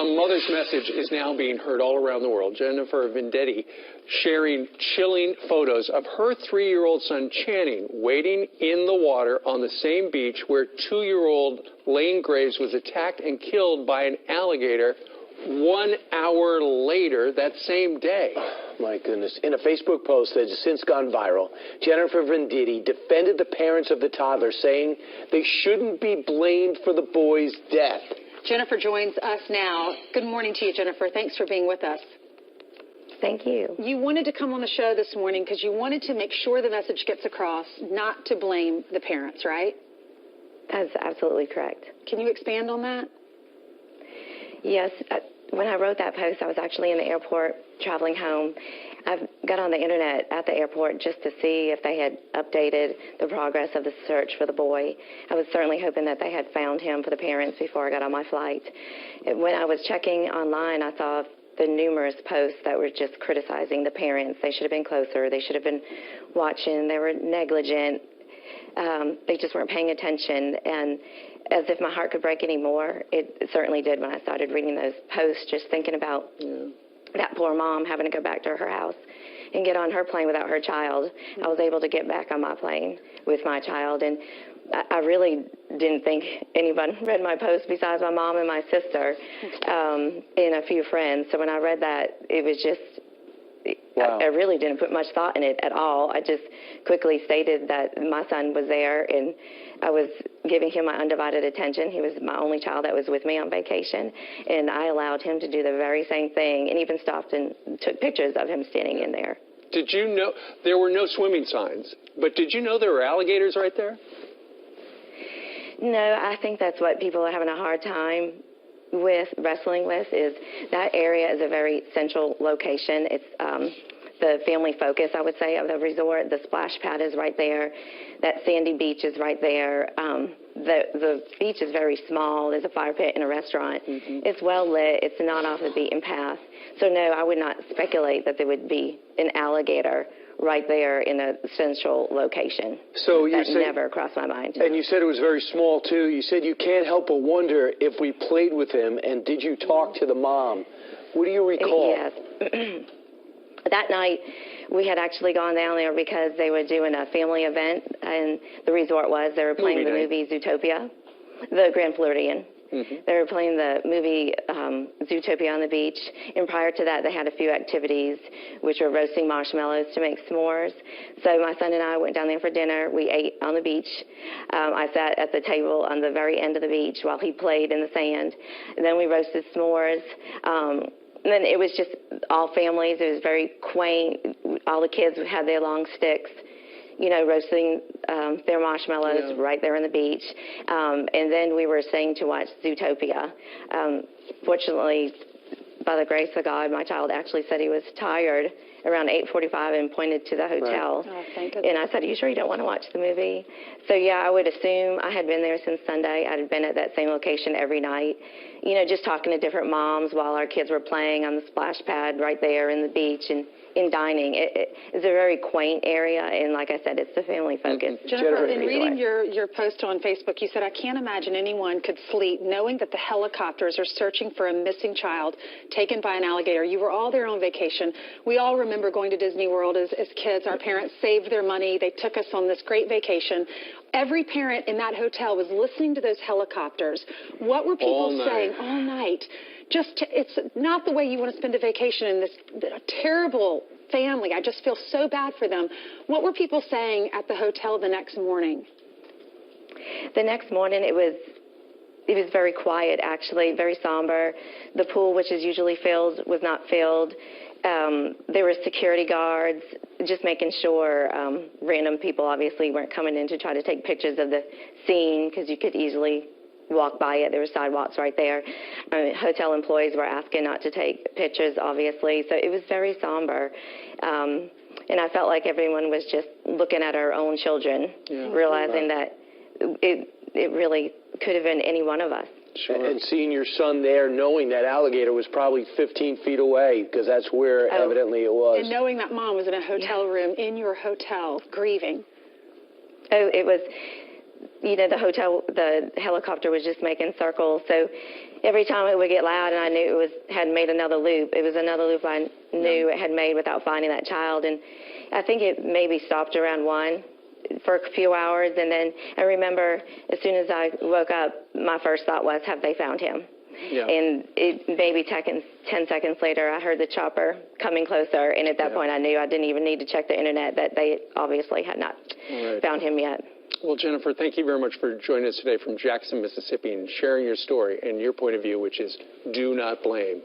mother's message is now being heard all around the world. Jennifer Venditti sharing chilling photos of her 3-year-old son Channing wading in the water on the same beach where 2-year-old Lane Graves was attacked and killed by an alligator 1 hour later that same day. My goodness. In a Facebook post that has since gone viral, Jennifer Venditti defended the parents of the toddler, saying they shouldn't be blamed for the boy's death. Jennifer joins us now. Good morning to you, Jennifer. Thanks for being with us. Thank you. You wanted to come on the show this morning because you wanted to make sure the message gets across, not to blame the parents, right? That's absolutely correct. Can you expand on that? Yes. When I wrote that post, I was actually in the airport traveling home. I got on the internet at the airport just to see if they had updated the progress of the search for the boy. I was certainly hoping that they had found him for the parents before I got on my flight. When I was checking online, I saw the numerous posts that were just criticizing the parents. They should have been closer. They should have been watching. They were negligent. They just weren't paying attention. And as if my heart could break any more, it certainly did when I started reading those posts, just thinking about that poor mom having to go back to her house and get on her plane without her child. I was able to get back on my plane with my child, and I really didn't think anyone read my post besides my mom and my sister and a few friends. So when I read that, it was just, I really didn't put much thought in it at all. I just quickly stated that my son was there, and I was giving him my undivided attention. He was my only child that was with me on vacation, and I allowed him to do the very same thing and even stopped and took pictures of him standing in there. Did you know there were no swimming signs, but did you know there were alligators right there? No, I think that's what people are having a hard time wrestling with, is that area is a very central location. It's the family focus, I would say, of the resort. The splash pad is right there. That sandy beach is right there. The beach is very small. There's a fire pit and a restaurant. It's well lit. It's not off the beaten path. So, no, I would not speculate that there would be an alligator right there in a central location. So you that never crossed my mind. And you said it was very small, too. You said you can't help but wonder if we played with him, and did you talk to the mom? What do you recall? Yes. That night, we had actually gone down there because they were doing a family event, and the resort was. They were playing the movie Zootopia, the Grand Floridian. They were playing the movie Zootopia on the beach, and prior to that, they had a few activities, which were roasting marshmallows to make s'mores. So my son and I went down there for dinner. We ate on the beach. I sat at the table on the very end of the beach while he played in the sand. And then we roasted s'mores. And then it was just all families. It was very quaint. All the kids had their long sticks, you know, roasting their marshmallows right there on the beach. And then we were staying to watch Zootopia. Fortunately, by the grace of God, my child actually said he was tired around 8:45 and pointed to the hotel. Oh, thank goodness. And I said, "Are you sure you don't want to watch the movie?" So, yeah, I would assume I had been there since Sunday. I had been at that same location every night, you know, just talking to different moms while our kids were playing on the splash pad right there in the beach and in dining. It's a very quaint area, and like I said, it's the family focus. Jennifer, in reading your post on Facebook, you said, "I can't imagine anyone could sleep knowing that the helicopters are searching for a missing child taken by an alligator." You were all there on vacation. We all remember going to Disney World as kids. Our parents saved their money. They took us on this great vacation. Every parent in that hotel was listening to those helicopters. What were people saying all night? It's not the way you want to spend a vacation in this terrible family. I just feel so bad for them. What were people saying at the hotel the next morning? The next morning, it was very quiet, actually, very somber. The pool, which is usually filled, was not filled. There were security guards just making sure random people obviously weren't coming in to try to take pictures of the scene, because you could easily walk by it. There were sidewalks right there. Hotel employees were asking not to take pictures, obviously. So it was very somber. And I felt like everyone was just looking at our own children, realizing that it really could have been any one of us. Sure. And seeing your son there, knowing that alligator was probably 15 feet away, because that's where evidently it was. And knowing that mom was in a hotel room in your hotel, grieving. Oh, it was, you know, the helicopter was just making circles. So every time it would get loud and I knew it had made another loop, it was another loop I knew it had made without finding that child. And I think it maybe stopped around 1 for a few hours. And then I remember as soon as I woke up, my first thought was, have they found him? Yeah. And maybe 10 seconds later, I heard the chopper coming closer. And at that point, I knew I didn't even need to check the internet, that they obviously had not found him yet. Well, Jennifer, thank you very much for joining us today from Jackson, Mississippi, and sharing your story and your point of view, which is do not blame.